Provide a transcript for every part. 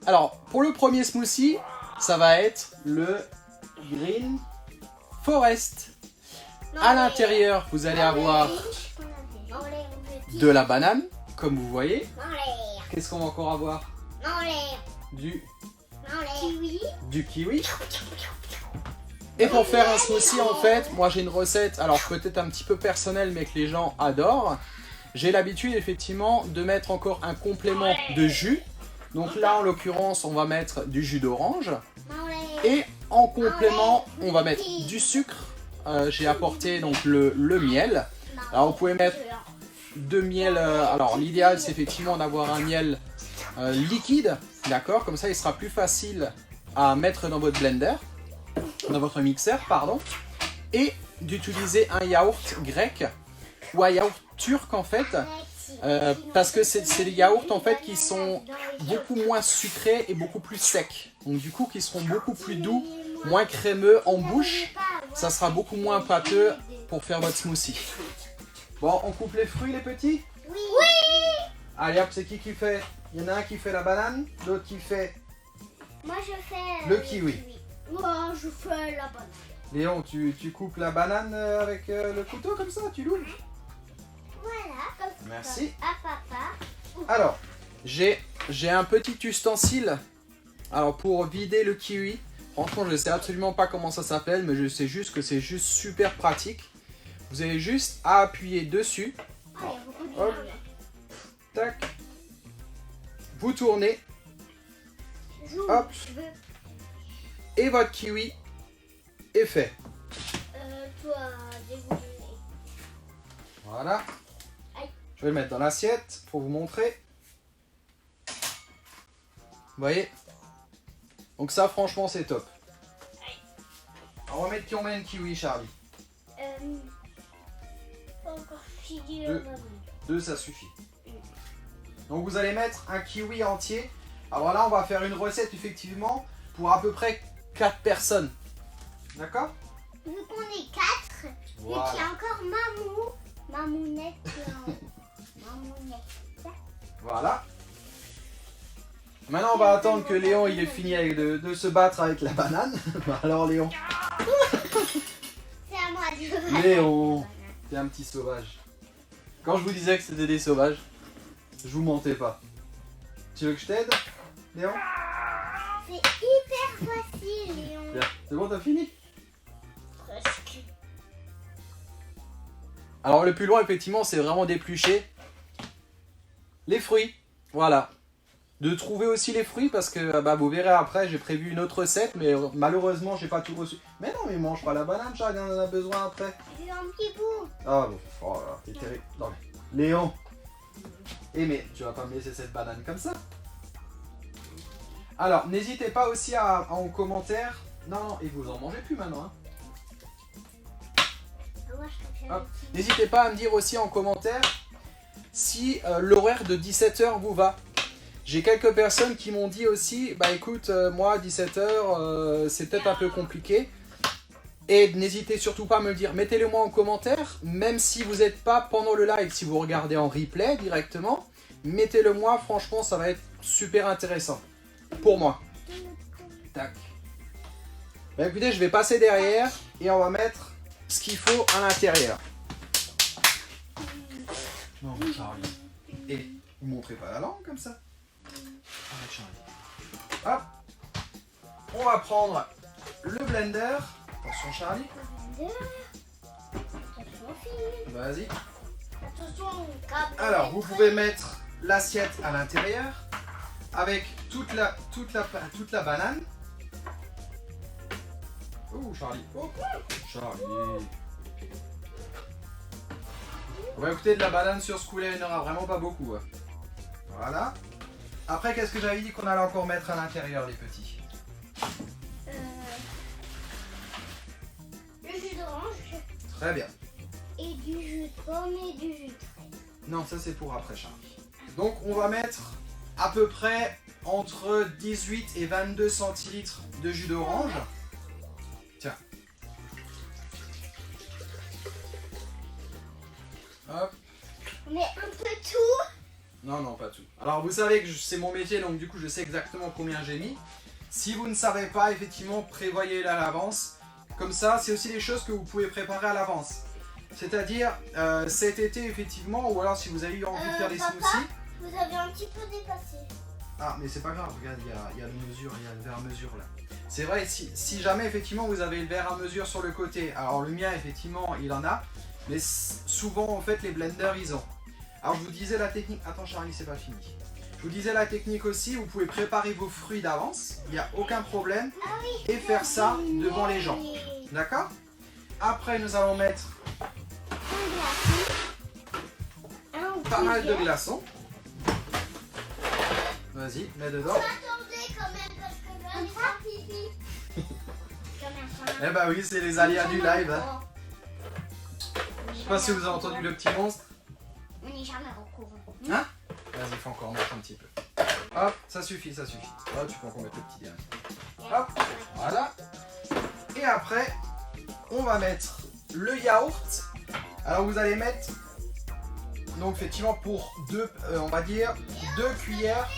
Alors, pour le premier smoothie, ça va être le Green Forest. À l'intérieur, vous allez avoir de la banane, comme vous voyez. Qu'est-ce qu'on va encore avoir? Du kiwi. Et pour faire un smoothie, en fait, moi j'ai une recette, alors peut-être un petit peu personnelle, mais que les gens adorent. J'ai l'habitude, effectivement, de mettre encore un complément de jus. Donc là, en l'occurrence, on va mettre du jus d'orange. Et en complément, on va mettre du sucre. J'ai apporté donc le miel. Alors, vous pouvez mettre de miel. Alors, l'idéal, c'est effectivement d'avoir un miel liquide. D'accord? Comme ça, il sera plus facile à mettre dans votre blender. Dans votre mixeur, pardon. Et d'utiliser un yaourt grec. Ou un yaourt turc, en fait. Parce que c'est des yaourts en fait qui sont beaucoup moins sucrés et beaucoup plus secs. Donc du coup qui seront beaucoup plus doux, moins crémeux en bouche. Ça sera beaucoup moins pâteux pour faire votre smoothie. Bon, on coupe les fruits les petits? Oui. Allez hop, c'est qui fait? Il y en a un qui fait la banane, l'autre qui fait... Moi je fais le kiwi. Moi je fais la banane. Léon, tu coupes la banane avec le couteau comme ça, tu l'ouvres? Voilà, comme ça. Merci. À papa. Alors, j'ai un petit ustensile alors pour vider le kiwi. Franchement, je ne sais absolument pas comment ça s'appelle, mais je sais juste que c'est juste super pratique. Vous avez juste à appuyer dessus. Oh, il y a beaucoup de Hop. Tac. Vous tournez. Joue, Hop. je veux. Et votre kiwi est fait. Toi, dégoûté. Voilà. Aïe. Je vais le mettre dans l'assiette pour vous montrer. Vous voyez? Donc ça, franchement, c'est top. Alors, on va mettre combien de kiwi, Charlie? Pas encore fini Deux. le 2, ça suffit. Donc vous allez mettre un kiwi entier. Alors là, on va faire une recette, effectivement, pour à peu près 4 personnes. D'accord? Vu qu'on est 4, Voilà. et qu'il y a encore Mamounette. Mamounette. Voilà. Maintenant, on va attendre que Léon il ait fini de se battre avec la banane. Alors, Léon. C'est à moi de Léon, t'es un petit sauvage. Quand je vous disais que c'était des sauvages, je vous mentais pas. Tu veux que je t'aide, Léon? C'est hyper facile, Léon. Bien. C'est bon, t'as fini? Presque. Alors, le plus loin, effectivement, c'est vraiment d'éplucher les fruits. Voilà. De trouver aussi les fruits parce que bah, vous verrez après, j'ai prévu une autre recette, mais malheureusement, j'ai pas tout reçu. Mais non, mais mange pas la banane, Charles, on en a besoin après. J'ai un petit bout. Ah bon, oh là là, t'es terrible. Non mais, Léon. Eh mais, tu vas pas me laisser cette banane comme ça. Alors, n'hésitez pas aussi en commentaire. Non, et vous en mangez plus maintenant. Hein. Moi, je préfère Hop. le petit. N'hésitez pas à me dire aussi en commentaire si l'horaire de 17h vous va. J'ai quelques personnes qui m'ont dit aussi, bah écoute, moi 17h, c'est peut-être un peu compliqué. Et n'hésitez surtout pas à me le dire, mettez-le moi en commentaire, même si vous n'êtes pas pendant le live, si vous regardez en replay directement, mettez-le moi, franchement ça va être super intéressant pour moi. Tac. Bah écoutez, je vais passer derrière et on va mettre ce qu'il faut à l'intérieur. Non, Charlie. Et vous montrez pas la langue comme ça. Arrête, Charlie. Hop. On va prendre le blender. Attention, Charlie. Attention, fille. Vas-y. Attention, câble. Alors, vous pouvez mettre l'assiette à l'intérieur avec toute la banane. Oh, Charlie. Oh, Charlie. On va écouter de la banane sur ce coup-là, il n'y en aura vraiment pas beaucoup. Hein. Voilà. Après, qu'est-ce que j'avais dit qu'on allait encore mettre à l'intérieur, les petits? Le jus d'orange Très bien. et du jus de pomme et du jus de fraise. Non, ça c'est pour après, Charlie. Donc, on va mettre à peu près entre 18 et 22 centilitres de jus d'orange. Tiens. Hop. On met un peu tout. Non, non, pas tout. Alors vous savez que c'est mon métier, donc du coup je sais exactement combien j'ai mis. Si vous ne savez pas, effectivement, prévoyez-le à l'avance. Comme ça, c'est aussi des choses que vous pouvez préparer à l'avance. C'est-à-dire, cet été, effectivement, ou alors si vous avez eu envie de faire des papa, smoothies. Vous avez un petit peu dépassé. Ah, mais c'est pas grave, regarde, il y a une mesure, il y a le verre à mesure là. C'est vrai, si jamais, effectivement, vous avez le verre à mesure sur le côté, alors le mien, effectivement, il en a, mais souvent, en fait, les blenders, ils ont. Alors, je vous disais la technique. Attends, Charlie, c'est pas fini. Je vous disais la technique aussi, vous pouvez préparer vos fruits d'avance, il n'y a aucun problème, et faire ça devant les gens. D'accord? Après, nous allons mettre pas mal de glaçons. Vas-y, mets dedans. Attendez quand même parce que je vais faire pipi. Eh bah oui, c'est les aléas du live. Hein. Je sais pas si vous avez entendu le petit monstre. On n'est jamais au courant. Hein? Vas-y, il faut encore mettre un petit peu. Hop, ça suffit, ça suffit. Hop, tu peux encore mettre le petit dernier. Hop, voilà. Et après, on va mettre le yaourt. Alors vous allez mettre, donc effectivement pour deux, on va dire 2 cuillères.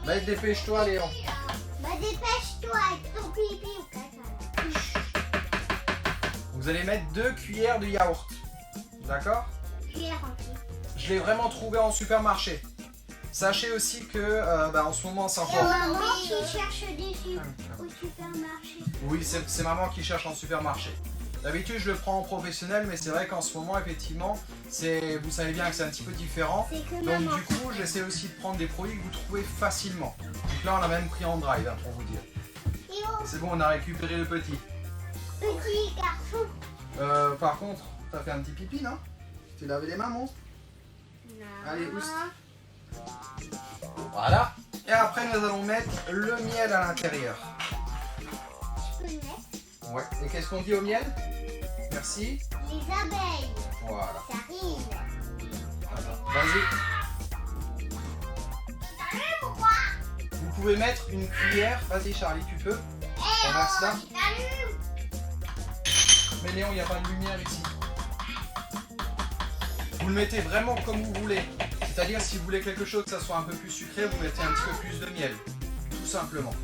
Bah dépêche-toi Léon. Bah dépêche-toi avec ton pipi ou caca. Vous allez mettre 2 cuillères de yaourt. D'accord? Cuillère remplie. Je l'ai vraiment trouvé en supermarché. Sachez aussi que en ce moment c'est Et encore... maman qui cherche des sucres au supermarché. Oui, c'est maman qui cherche en supermarché. D'habitude je le prends en professionnel, mais c'est vrai qu'en ce moment effectivement, vous savez bien que c'est un petit peu différent. C'est que Donc maman. du coup j'essaie aussi de prendre des produits que vous trouvez facilement. Donc là on a même pris en drive hein, pour vous dire. Et oh, C'est bon, on a récupéré le petit. petit garçon. Par contre, t'as fait un petit pipi non? Tu lavé les mains monstre? Non. Allez, oust. Voilà. Et après nous allons mettre le miel à l'intérieur. Je peux le mettre. Ouais. Et qu'est-ce qu'on dit au miel? Merci. Les abeilles. Voilà. Ça arrive. Attends, vas-y. T'as vu pourquoi? Vous pouvez mettre une cuillère. Vas-y Charlie, tu peux. Renverse là. T'as vu? Mais Léon, il n'y a pas de lumière ici. Vous le mettez vraiment comme vous voulez. C'est-à-dire si vous voulez quelque chose que ça soit un peu plus sucré, vous mettez un petit peu plus de miel. Tout simplement.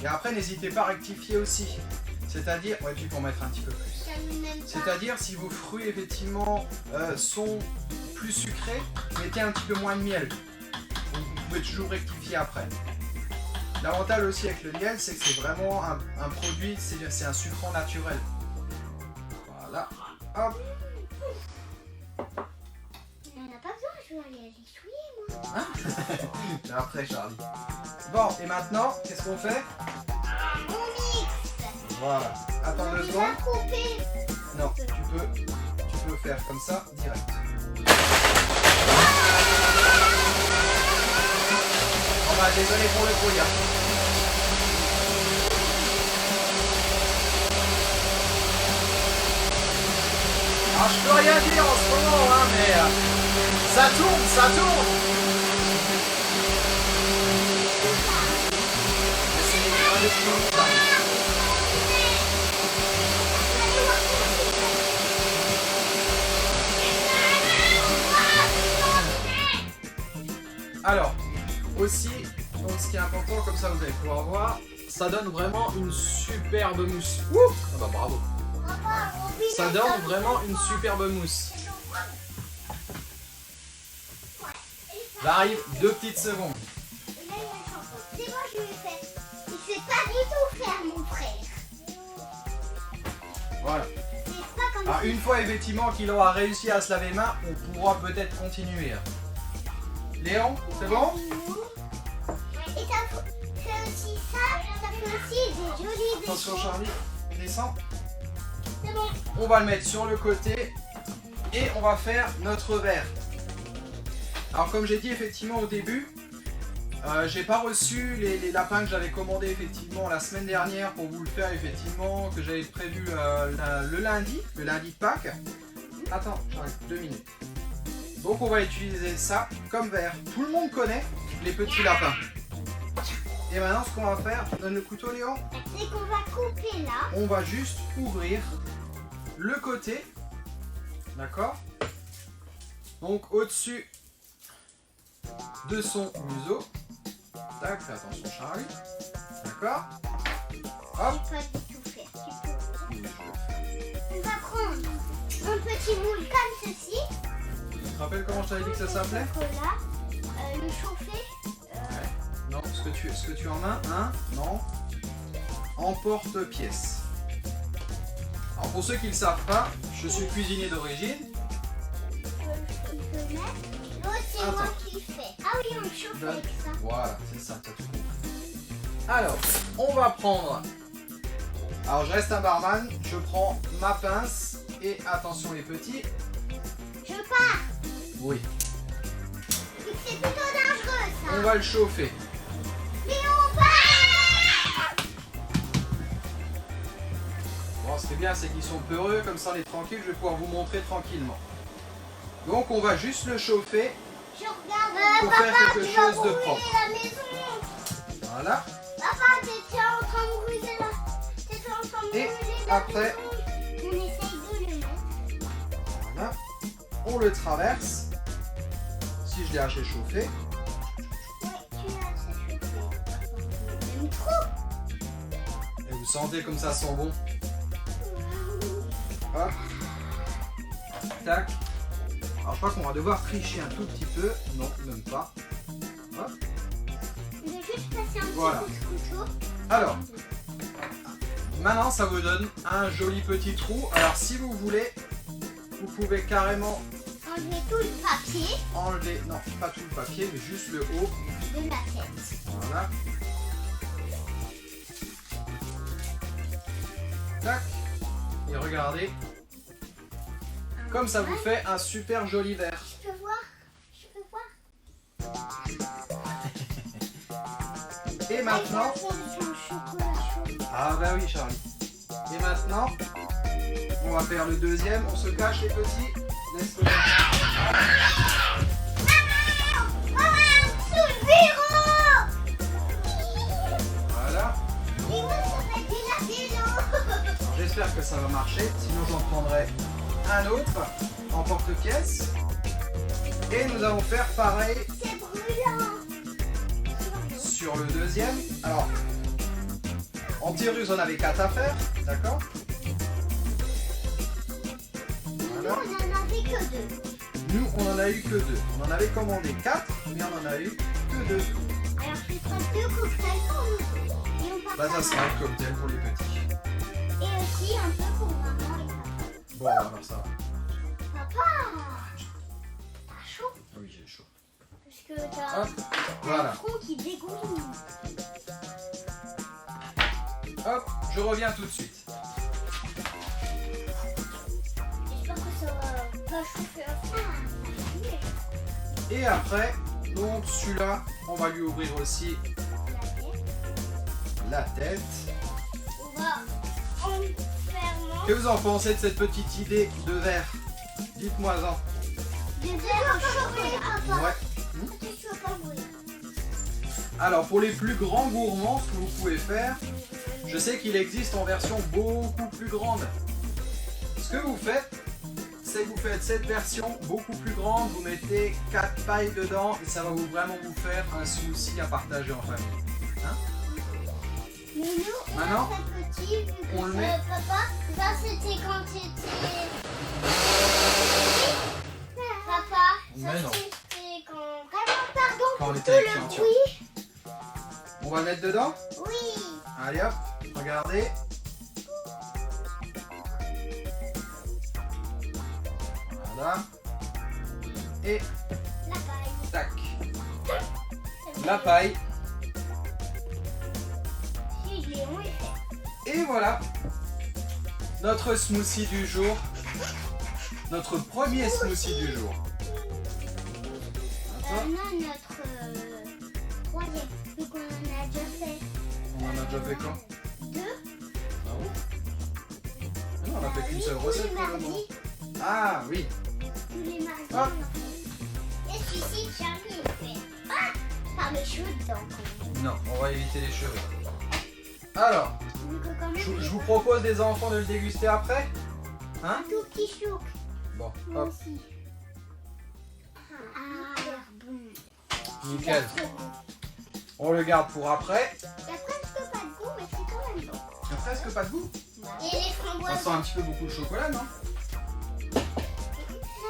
Et après, n'hésitez pas à rectifier aussi. C'est-à-dire, ouais, tu peux en mettre un petit peu plus. C'est-à-dire si vos fruits effectivement sont plus sucrés, mettez un petit peu moins de miel. Donc, vous pouvez toujours rectifier après. L'avantage aussi avec le miel, c'est que c'est vraiment un produit, c'est un sucrant naturel. Voilà. Hop. On n'a pas besoin, je vais aller essuyer moi. Hein? Après Charlie. Bon, et maintenant, qu'est-ce qu'on fait? On mixe. Voilà. Attends On 2 a déjà secondes. coupé. Non, tu peux faire comme ça, direct. Oh bah désolé pour le bruit. Hein. Alors je peux rien dire en ce moment, hein, mais ça tourne, ça tourne. C'est un des plus longs. Alors, aussi, donc ce qui est important, comme ça vous allez pouvoir voir, ça donne vraiment une superbe mousse. Ouh, ah bah bravo. Ça donne vraiment une superbe mousse. J'arrive 2 petites secondes. C'est moi je le fais. Il sait pas du tout faire mon frère. Voilà. C'est pas comme Alors, une fois effectivement qu'il aura réussi à se laver les mains, on pourra peut-être continuer. Léon, c'est bon? Et ça fait aussi ça fait aussi des jolis Attention dessins. Charlie, descends. C'est bon. On va le mettre sur le côté et on va faire notre verre. Alors comme j'ai dit effectivement au début, j'ai pas reçu les lapins que j'avais commandés effectivement la semaine dernière pour vous le faire effectivement, que j'avais prévu le lundi de Pâques. Attends, j'arrive 2 minutes. Donc on va utiliser ça comme verre. Tout le monde connaît les petits lapins. Et maintenant ce qu'on va faire, donne le couteau Léon. C'est qu'on va couper là. On va juste ouvrir le côté, d'accord? Donc au-dessus de son museau. Tac, fais attention Charlie. D'accord. Hop. J'ai pas du tout fait. On va prendre un petit moule comme ceci. Tu te rappelles comment je t'avais dit que ça s'appelait? Le chauffer. Non, ce que tu en as, un, non. Emporte-pièce. Alors pour ceux qui ne le savent pas, je suis cuisinier d'origine. L'autre, c'est moi qui le fais. Ah oui, on chauffe avec ça. Voilà, c'est ça, t'as tout compris. Alors, on va prendre... Alors je reste un barman, je prends ma pince et attention les petits. Je pars. Oui. C'est plutôt dangereux ça. On va le chauffer. Mais on part. Bon, ce qui est bien, c'est qu'ils sont peureux, comme ça on est tranquille, je vais pouvoir vous montrer tranquillement. Donc on va juste le chauffer. Je regarde. Pour faire Papa, quelque tu vas chose de brûler propre. la maison. Voilà. Papa, t'étais en train de brûler la... T'étais en train de Et brûler la après- maison. On essaye de le mettre. Voilà. On le traverse. Si je l'ai assez chauffé. Ouais, tu l'as assez chauffé. J'aime trop. Et vous sentez comme ça sent bon. Hop. Tac. Alors je crois qu'on va devoir tricher un tout petit peu. Non, même pas. Hop. Je vais juste passer un petit Voilà. coup de couteau. Alors, maintenant ça vous donne un joli petit trou. Alors si vous voulez, vous pouvez carrément Enlever tout le papier enlever, non pas tout le papier, mais juste le haut. de la tête. Voilà. Tac. Et regardez, comme ça vous fait un super joli verre. Je peux voir? Je peux voir? Et maintenant... C'est un chocolat chaud. Ah bah oui Charlie. Et maintenant, on va faire le deuxième. On se cache les petits. Laisse-le. Sous le bureau! Voilà. Et moi, ça fait déjà des Alors, j'espère que ça va marcher. Sinon, j'en prendrai un autre en porte-pièce. Et nous allons faire pareil C'est brûlant. sur le deuxième. Alors, en théorie, vous en avez 4 à faire. D'accord? Nous, Voilà. on en avait que 2. Nous, on en a eu que 2. On en avait commandé 4, mais on en a eu que 2. Alors, je vais prendre 2 cocktails pour nous. Et on part Bah, ça sera un cocktail pour les petits. Et aussi un peu pour maman et papa. Bon, alors ça va. Papa! T'as chaud? Oui, j'ai chaud. Parce que t'as Hop, un voilà. front qui dégouline. Hop, je reviens tout de suite. J'espère que ça va pas chauffer à fond. Et après, donc celui-là, on va lui ouvrir aussi la tête. On va en fermant. Que vous en pensez de cette petite idée de verre? Dites-moi-en. Des verres chauffés, papa. Ouais. Tu vas pas brûler. Alors pour les plus grands gourmands, ce que vous pouvez faire, je sais qu'il existe en version beaucoup plus grande. Ce que vous faites, c'est que vous faites cette version beaucoup plus grande, vous mettez 4 pailles dedans et ça va vraiment vous faire un smoothie à partager en famille. Mais nous, Maintenant, on est très petit, vu que on le met. papa, ça c'était quand t'étais... Papa, Mais ça non. c'était quand... Vraiment, pardon Quand on pour était tout petit, le tiens. bruit. On va mettre dedans. Oui. Allez hop, regardez. Voilà. Et La paille. tac. La paille. Si, je l'ai on est fait. Et voilà. Notre smoothie du jour. Notre premier smoothie du jour. On a notre troisième, vu qu'on en a déjà fait On en a déjà fait quand? 2. Ah bon? Non, on a fait qu'une seule Tous recette les pour le moment. mardis. Ah oui. Tous les mardis, Hop. on en fait. Et celui-ci, Charlie, il fait. Ah, par les cheveux dedans, quand même. Non, on va éviter les cheveux. Alors, Vu que quand même, je vous propose des enfants de le déguster après. Hein? un tout petit chouk. Bon, Moi hop. aussi. hyper bon. Nickel. On le garde pour après. Il y a presque pas de goût, mais c'est quand même bon. Il n'y a presque pas de goût. Et les Ça framboises. sent un petit peu beaucoup le chocolat, non?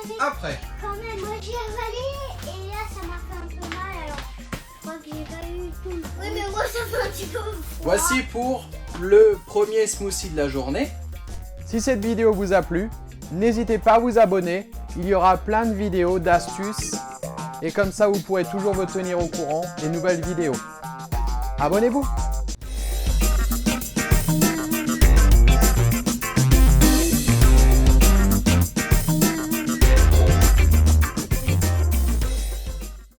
J'avais Après. quand même, moi j'ai avalé et là ça m'a fait un peu mal. Alors je crois que j'ai pas eu tout. Oui, mais moi ça fait un petit peu froid. Voici pour le premier smoothie de la journée. Si cette vidéo vous a plu, n'hésitez pas à vous abonner. Il y aura plein de vidéos, d'astuces. Et comme ça, vous pourrez toujours vous tenir au courant des nouvelles vidéos. Abonnez-vous!